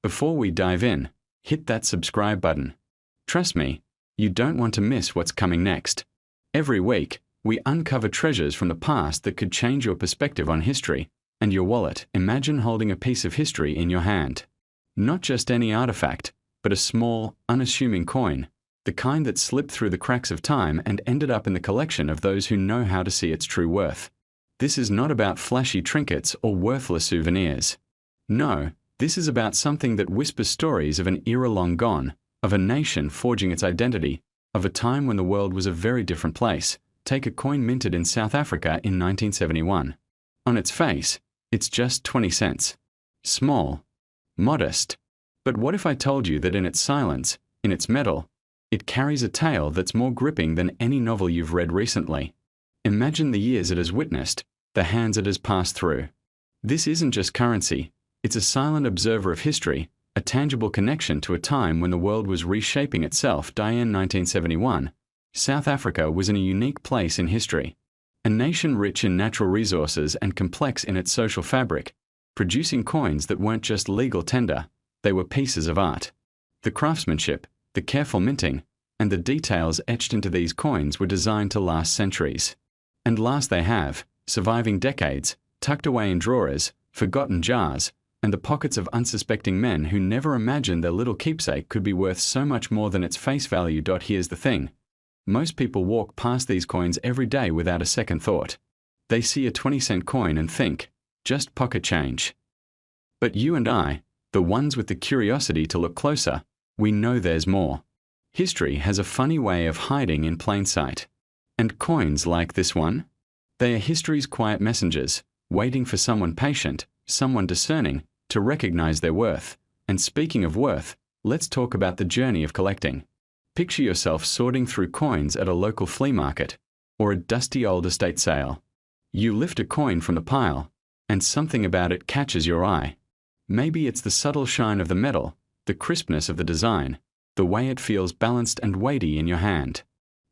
Before we dive in, hit that subscribe button. Trust me, you don't want to miss what's coming next. Every week, we uncover treasures from the past that could change your perspective on history and your wallet. Imagine holding a piece of history in your hand. Not just any artifact, but a small, unassuming coin, the kind that slipped through the cracks of time and ended up in the collection of those who know how to see its true worth. This is not about flashy trinkets or worthless souvenirs. No, this is about something that whispers stories of an era long gone, of a nation forging its identity, of a time when the world was a very different place. Take a coin minted in South Africa in 1971. On its face, it's just 20 cents. Small. Modest. But what if I told you that in its silence, in its metal, it carries a tale that's more gripping than any novel you've read recently? Imagine the years it has witnessed, the hands it has passed through. This isn't just currency, it's a silent observer of history, a tangible connection to a time when the world was reshaping itself. In 1971, South Africa was in a unique place in history. A nation rich in natural resources and complex in its social fabric, producing coins that weren't just legal tender, they were pieces of art. The craftsmanship, the careful minting, and the details etched into these coins were designed to last centuries. And last they have, surviving decades, tucked away in drawers, forgotten jars, and the pockets of unsuspecting men who never imagined their little keepsake could be worth so much more than its face value. Here's the thing. Most people walk past these coins every day without a second thought. They see a 20-cent coin and think, just pocket change. But you and I, the ones with the curiosity to look closer, we know there's more. History has a funny way of hiding in plain sight. And coins like this one? They are history's quiet messengers, waiting for someone patient, someone discerning, to recognize their worth. And speaking of worth, let's talk about the journey of collecting. Picture yourself sorting through coins at a local flea market or a dusty old estate sale. You lift a coin from the pile, and something about it catches your eye. Maybe it's the subtle shine of the metal, the crispness of the design, the way it feels balanced and weighty in your hand.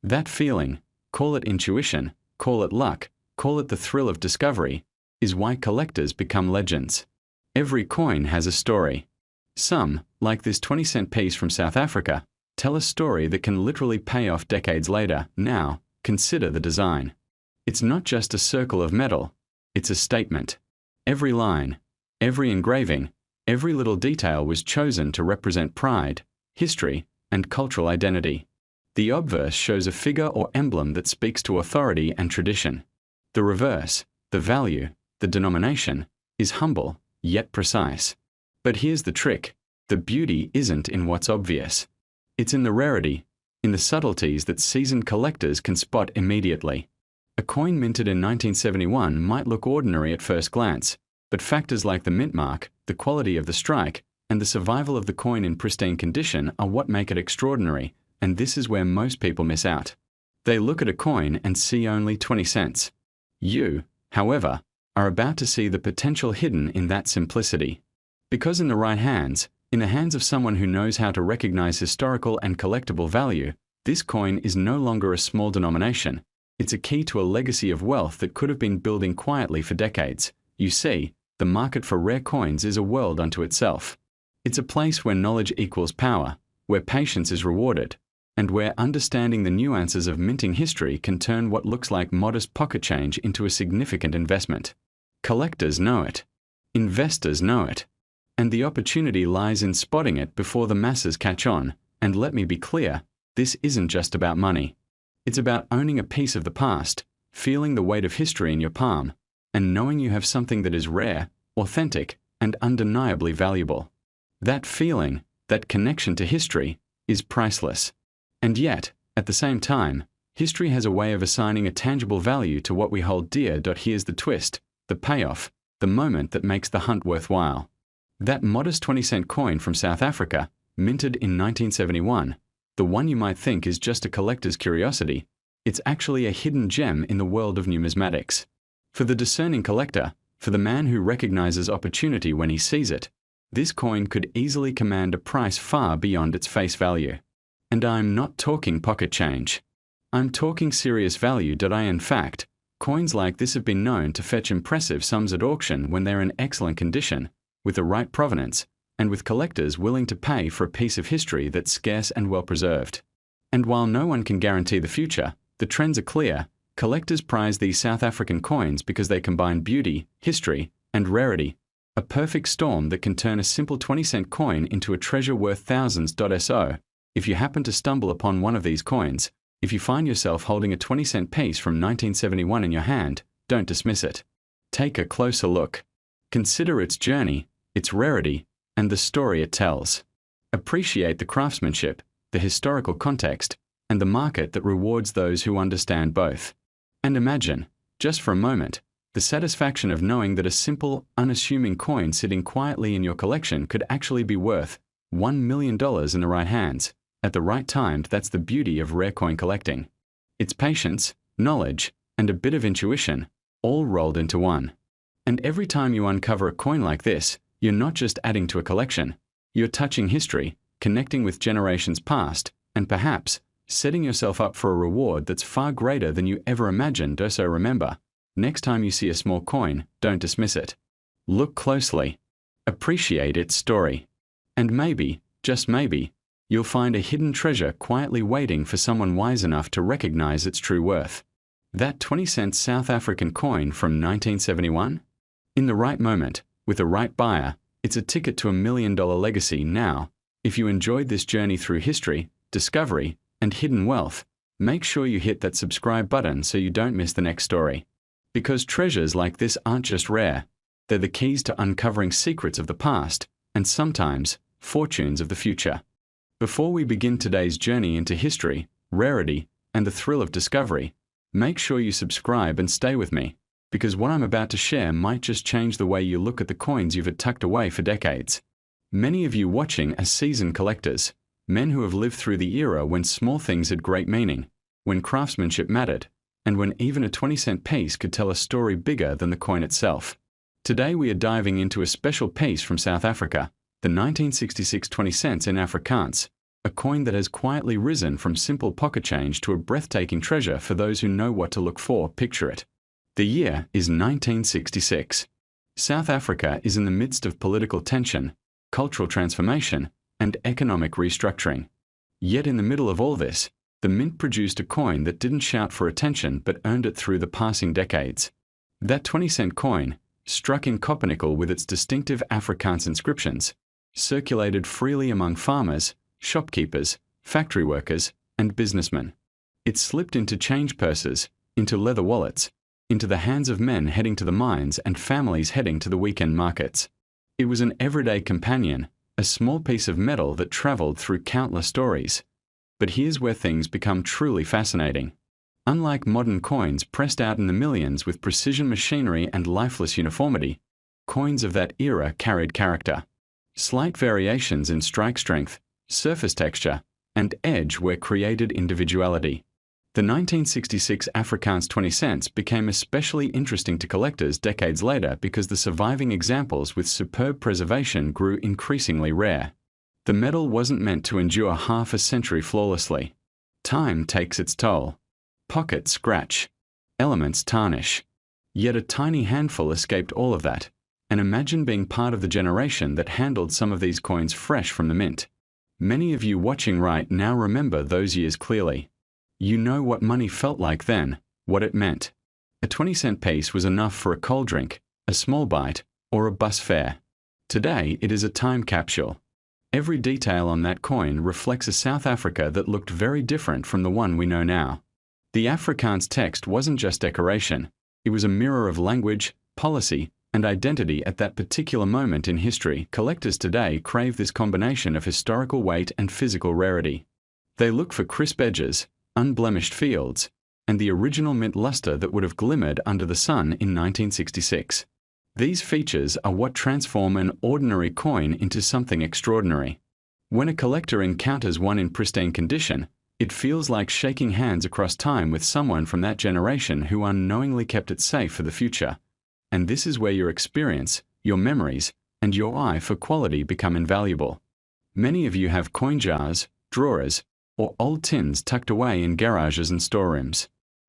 That feeling, call it intuition, call it luck, call it the thrill of discovery, is why collectors become legends. Every coin has a story. Some, like this 20-cent piece from South Africa, tell a story that can literally pay off decades later. Now, consider the design. It's not just a circle of metal, it's a statement. Every line, every engraving, every little detail was chosen to represent pride, history, and cultural identity. The obverse shows a figure or emblem that speaks to authority and tradition. The reverse, the value, the denomination, is humble, yet precise. But here's the trick. The beauty isn't in what's obvious. It's in the rarity, in the subtleties that seasoned collectors can spot immediately. A coin minted in 1971 might look ordinary at first glance, but factors like the mint mark, the quality of the strike, and the survival of the coin in pristine condition are what make it extraordinary, and this is where most people miss out. They look at a coin and see only 20 cents. You, however, are about to see the potential hidden in that simplicity. Because in the right hands, in the hands of someone who knows how to recognize historical and collectible value, this coin is no longer a small denomination. It's a key to a legacy of wealth that could have been building quietly for decades. You see, the market for rare coins is a world unto itself. It's a place where knowledge equals power, where patience is rewarded, and where understanding the nuances of minting history can turn what looks like modest pocket change into a significant investment. Collectors know it. Investors know it. And the opportunity lies in spotting it before the masses catch on. And let me be clear, this isn't just about money. It's about owning a piece of the past, feeling the weight of history in your palm, and knowing you have something that is rare, authentic, and undeniably valuable. That feeling, that connection to history, is priceless. And yet, at the same time, history has a way of assigning a tangible value to what we hold dear. Here's the twist, the payoff, the moment that makes the hunt worthwhile. That modest 20-cent coin from South Africa, minted in 1971, the one you might think is just a collector's curiosity, it's actually a hidden gem in the world of numismatics. For the discerning collector, for the man who recognizes opportunity when he sees it, this coin could easily command a price far beyond its face value. And I'm not talking pocket change. I'm talking serious value. In fact, coins like this have been known to fetch impressive sums at auction when they're in excellent condition, with the right provenance, and with collectors willing to pay for a piece of history that's scarce and well preserved. And while no one can guarantee the future, the trends are clear. Collectors prize these South African coins because they combine beauty, history, and rarity, a perfect storm that can turn a simple 20-cent coin into a treasure worth thousands. So, if you happen to stumble upon one of these coins, if you find yourself holding a 20-cent piece from 1971 in your hand, don't dismiss it. Take a closer look. Consider its journey, its rarity, and the story it tells. Appreciate the craftsmanship, the historical context, and the market that rewards those who understand both. And imagine, just for a moment, the satisfaction of knowing that a simple, unassuming coin sitting quietly in your collection could actually be worth $1 million in the right hands, at the right time. That's the beauty of rare coin collecting. It's patience, knowledge, and a bit of intuition, all rolled into one. And every time you uncover a coin like this, you're not just adding to a collection, you're touching history, connecting with generations past, and perhaps setting yourself up for a reward that's far greater than you ever imagined. So remember, next time you see a small coin, don't dismiss it. Look closely. Appreciate its story. And maybe, just maybe, you'll find a hidden treasure quietly waiting for someone wise enough to recognize its true worth. That 20-cent South African coin from 1971? In the right moment, with the right buyer, it's a ticket to $1 million legacy. Now, if you enjoyed this journey through history, discovery, and hidden wealth, make sure you hit that subscribe button so you don't miss the next story. Because treasures like this aren't just rare, they're the keys to uncovering secrets of the past, and sometimes, fortunes of the future. Before we begin today's journey into history, rarity, and the thrill of discovery, make sure you subscribe and stay with me, because what I'm about to share might just change the way you look at the coins you've had tucked away for decades. Many of you watching are seasoned collectors, men who have lived through the era when small things had great meaning, when craftsmanship mattered, and when even a 20-cent piece could tell a story bigger than the coin itself. Today we are diving into a special piece from South Africa, the 1966 20 cents in Afrikaans, a coin that has quietly risen from simple pocket change to a breathtaking treasure for those who know what to look for. Picture it. The year is 1966. South Africa is in the midst of political tension, cultural transformation, and economic restructuring. Yet in the middle of all this, the mint produced a coin that didn't shout for attention but earned it through the passing decades. That 20-cent coin, struck in copper nickel with its distinctive Afrikaans inscriptions, circulated freely among farmers, shopkeepers, factory workers, and businessmen. It slipped into change purses, into leather wallets, into the hands of men heading to the mines and families heading to the weekend markets. It was an everyday companion, a small piece of metal that traveled through countless stories. But here's where things become truly fascinating. Unlike modern coins pressed out in the millions with precision machinery and lifeless uniformity, coins of that era carried character. Slight variations in strike strength, surface texture, and edge were created individuality. The 1966 Afrikaans 20 cents became especially interesting to collectors decades later because the surviving examples with superb preservation grew increasingly rare. The metal wasn't meant to endure half a century flawlessly. Time takes its toll. Pockets scratch. Elements tarnish. Yet a tiny handful escaped all of that. And imagine being part of the generation that handled some of these coins fresh from the mint. Many of you watching right now remember those years clearly. You know what money felt like then, what it meant. A 20-cent piece was enough for a cold drink, a small bite, or a bus fare. Today it is a time capsule. Every detail on that coin reflects a South Africa that looked very different from the one we know now. The Afrikaans text wasn't just decoration, it was a mirror of language, policy, and identity at that particular moment in history. Collectors today crave this combination of historical weight and physical rarity. They look for crisp edges, unblemished fields, and the original mint luster that would have glimmered under the sun in 1966. These features are what transform an ordinary coin into something extraordinary. When a collector encounters one in pristine condition, it feels like shaking hands across time with someone from that generation who unknowingly kept it safe for the future. And this is where your experience, your memories, and your eye for quality become invaluable. Many of you have coin jars, drawers, or old tins tucked away in garages and storerooms.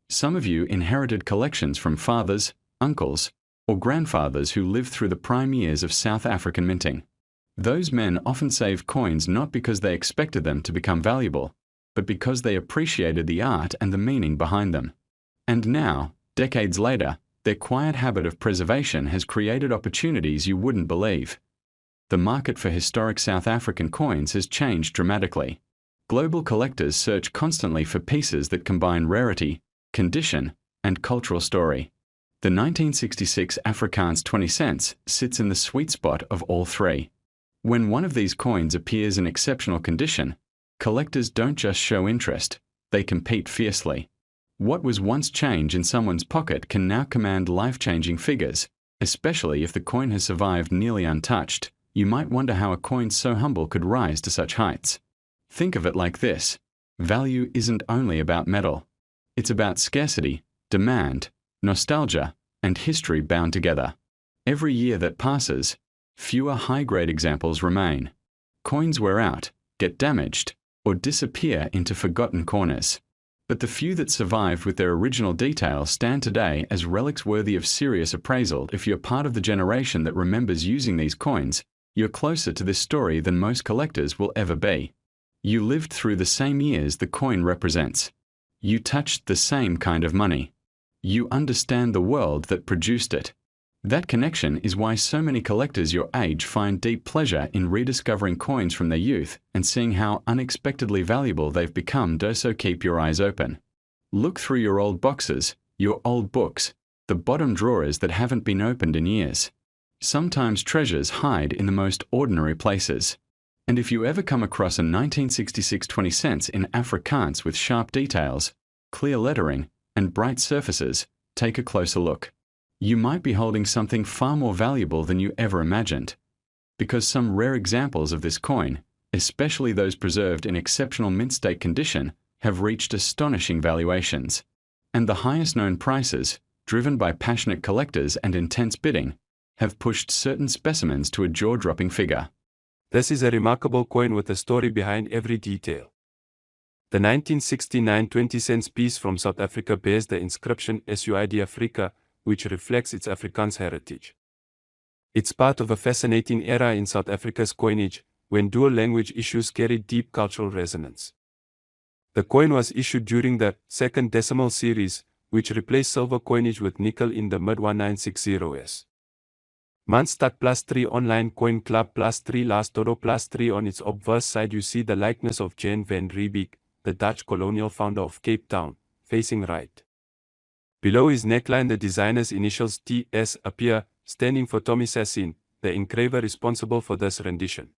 Some of you inherited collections from fathers, uncles, or grandfathers who lived through the prime years of South African minting. Those men often saved coins not because they expected them to become valuable, but because they appreciated the art and the meaning behind them. And now, decades later, their quiet habit of preservation has created opportunities you wouldn't believe. The market for historic South African coins has changed dramatically. Global collectors search constantly for pieces that combine rarity, condition, and cultural story. The 1966 Afrikaans 20 cents sits in the sweet spot of all three. When one of these coins appears in exceptional condition, collectors don't just show interest, they compete fiercely. What was once change in someone's pocket can now command life-changing figures, especially if the coin has survived nearly untouched. You might wonder how a coin so humble could rise to such heights. Think of it like this: value isn't only about metal. It's about scarcity, demand, nostalgia, and history bound together. Every year that passes, fewer high-grade examples remain. Coins wear out, get damaged, or disappear into forgotten corners. But the few that survived with their original details stand today as relics worthy of serious appraisal. If you're part of the generation that remembers using these coins, you're closer to this story than most collectors will ever be. You lived through the same years the coin represents. You touched the same kind of money. You understand the world that produced it. That connection is why so many collectors your age find deep pleasure in rediscovering coins from their youth and seeing how unexpectedly valuable they've become. So keep your eyes open. Look through your old boxes, your old books, the bottom drawers that haven't been opened in years. Sometimes treasures hide in the most ordinary places. And if you ever come across a 1966 20 cents in Afrikaans with sharp details, clear lettering, and bright surfaces, take a closer look. You might be holding something far more valuable than you ever imagined. Because some rare examples of this coin, especially those preserved in exceptional mint state condition, have reached astonishing valuations. And the highest known prices, driven by passionate collectors and intense bidding, have pushed certain specimens to a jaw-dropping figure. This is a remarkable coin with a story behind every detail. The 1969 20 cents piece from South Africa bears the inscription SUID Afrika, which reflects its Afrikaans heritage. It's part of a fascinating era in South Africa's coinage, when dual language issues carried deep cultural resonance. The coin was issued during the second decimal series, which replaced silver coinage with nickel in the mid-1960s. Muntstuk +3 Online Coin Club +3 Last Dodo +3. On its obverse side you see the likeness of Jan van Riebeeck, the Dutch colonial founder of Cape Town, facing right. Below his neckline the designer's initials TS appear, standing for Tommy Sassin, the engraver responsible for this rendition.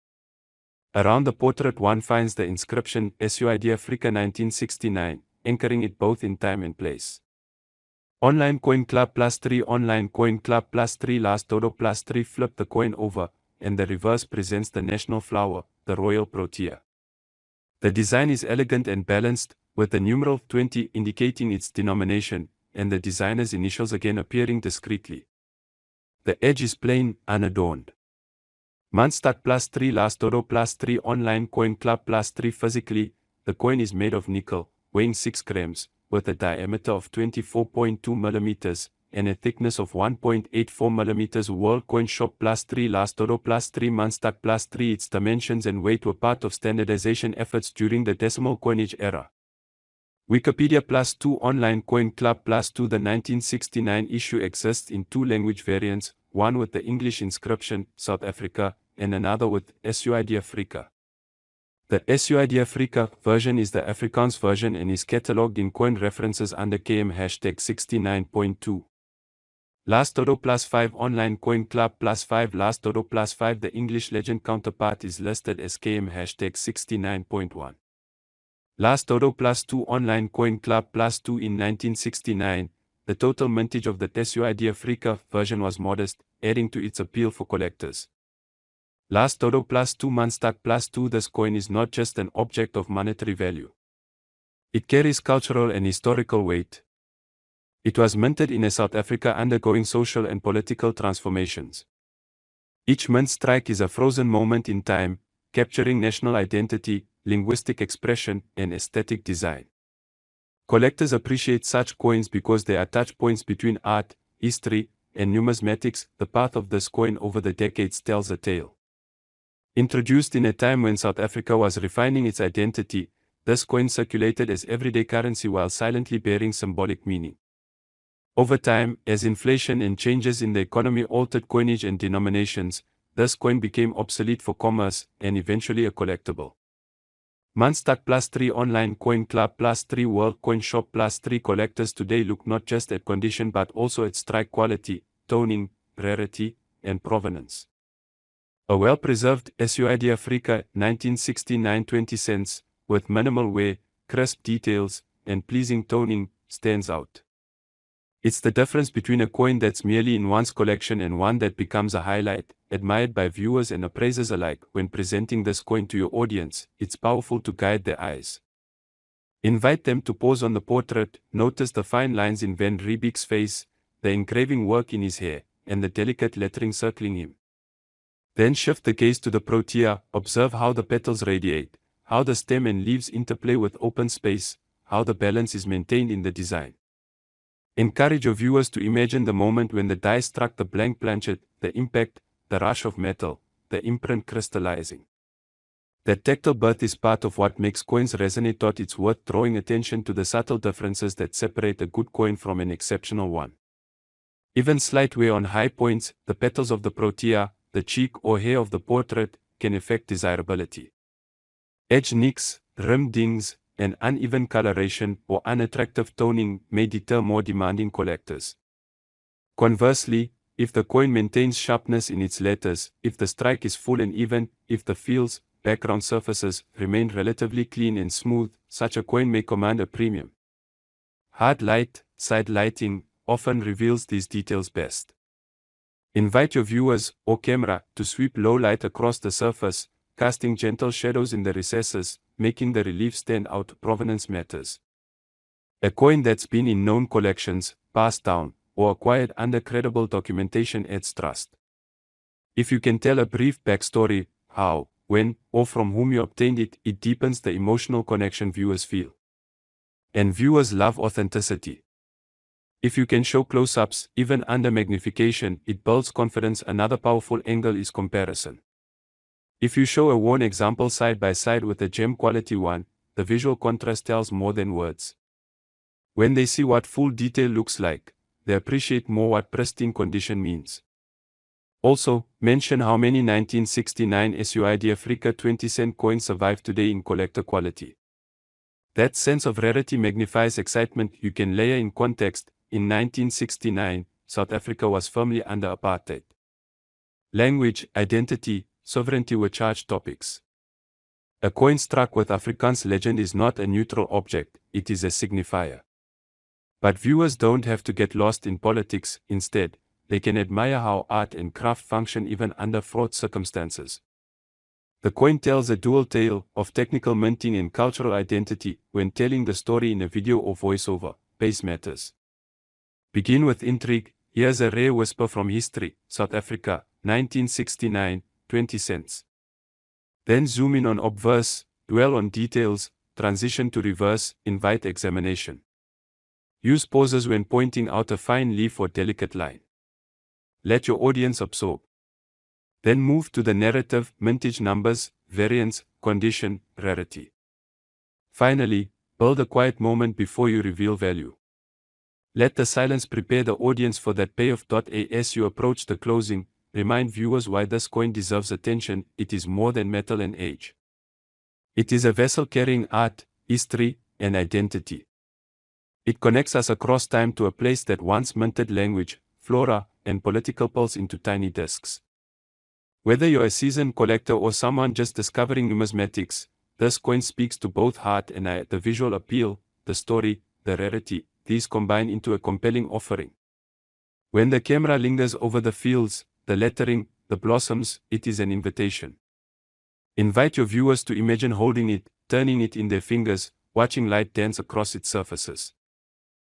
Around the portrait one finds the inscription SUID Afrika 1969, anchoring it both in time and place. Online Coin Club +3 Online Coin Club +3 Last Dodo +3. Flip the coin over, and the reverse presents the national flower, the royal protea. The design is elegant and balanced, with the numeral 20 indicating its denomination, and the designer's initials again appearing discreetly. The edge is plain, unadorned. Muntstuk +3 Last Dodo +3 Online Coin Club +3. Physically, the coin is made of nickel, weighing 6 grams, with a diameter of 24.2 mm and a thickness of 1.84 mm. World Coin Shop +3 Last Dodo +3 Muntstuk +3. Its dimensions and weight were part of standardization efforts during the decimal coinage era. Wikipedia +2 Online Coin Club +2. The 1969 issue exists in two language variants, one with the English inscription, South Africa, and another with SUID Afrika. The SUID Afrika version is the Afrikaans version and is catalogued in coin references under KM #69.2. Last Dodo +5 Online Coin Club +5 Last Dodo +5. The English legend counterpart is listed as KM #69.1. Last Dodo +2 Online Coin Club +2. In 1969, the total mintage of the SUID Afrika version was modest, adding to its appeal for collectors. Last Dodo +2 Muntstuk +2. This coin is not just an object of monetary value. It carries cultural and historical weight. It was minted in a South Africa undergoing social and political transformations. Each mint strike is a frozen moment in time, capturing national identity, linguistic expression, and aesthetic design. Collectors appreciate such coins because they are touch points between art, history, and numismatics. The path of this coin over the decades tells a tale. Introduced in a time when South Africa was refining its identity, this coin circulated as everyday currency while silently bearing symbolic meaning. Over time, as inflation and changes in the economy altered coinage and denominations, this coin became obsolete for commerce and eventually a collectible. Munstuck +3 Online Coin Club +3 World Coin Shop +3 collectors today look not just at condition but also at strike quality, toning, rarity, and provenance. A well-preserved SUID Africa 1969 20 cents, with minimal wear, crisp details, and pleasing toning, stands out. It's the difference between a coin that's merely in one's collection and one that becomes a highlight, admired by viewers and appraisers alike. When presenting this coin to your audience, it's powerful to guide their eyes. Invite them to pause on the portrait, notice the fine lines in Van Riebeek's face, the engraving work in his hair, and the delicate lettering circling him. Then shift the gaze to the protea, observe how the petals radiate, how the stem and leaves interplay with open space, how the balance is maintained in the design. Encourage your viewers to imagine the moment when the die struck the blank planchet, the impact, the rush of metal, the imprint crystallizing. That tactile birth is part of what makes coins resonate. It's worth drawing attention to the subtle differences that separate a good coin from an exceptional one. Even slight wear on high points, the petals of the protea, the cheek or hair of the portrait, can affect desirability. Edge nicks, rim dings, and uneven coloration or unattractive toning may deter more demanding collectors. Conversely, if the coin maintains sharpness in its letters, if the strike is full and even, if the fields, background surfaces remain relatively clean and smooth, such a coin may command a premium. Hard light, side lighting, often reveals these details best. Invite your viewers, or camera, to sweep low light across the surface, casting gentle shadows in the recesses, making the relief stand out. Provenance matters. A coin that's been in known collections, passed down, or acquired under credible documentation adds trust. If you can tell a brief backstory, how, when, or from whom you obtained it, it deepens the emotional connection viewers feel. And viewers love authenticity. If you can show close-ups, even under magnification, it builds confidence. Another powerful angle is comparison. If you show a worn example side by side with a gem quality one, the visual contrast tells more than words. When they see what full detail looks like, they appreciate more what pristine condition means. Also, mention how many 1969 SUID Africa 20-cent coins survive today in collector quality. That sense of rarity magnifies excitement. You can layer in context. In 1969, South Africa was firmly under apartheid. Language, identity, sovereignty were charged topics. A coin struck with Afrikaans legend is not a neutral object, it is a signifier. But viewers don't have to get lost in politics. Instead, they can admire how art and craft function even under fraught circumstances. The coin tells a dual tale of technical minting and cultural identity. When telling the story in a video or voiceover, pace matters. Begin with intrigue. Here's a rare whisper from history. South Africa, 1969, 20 cents. Then zoom in on obverse, dwell on details, transition to reverse, invite examination. Use pauses when pointing out a fine leaf or delicate line. Let your audience absorb. Then move to the narrative, mintage numbers, variance, condition, rarity. Finally, build a quiet moment before you reveal value. Let the silence prepare the audience for that payoff. As you approach the closing, remind viewers why this coin deserves attention. It is more than metal and age. It is a vessel carrying art, history, and identity. It connects us across time to a place that once minted language, flora, and political pulse into tiny discs. Whether you're a seasoned collector or someone just discovering numismatics, this coin speaks to both heart and eye. The visual appeal, the story, the rarity, these combine into a compelling offering. When the camera lingers over the fields, the lettering, the blossoms, it is an invitation. Invite your viewers to imagine holding it, turning it in their fingers, watching light dance across its surfaces.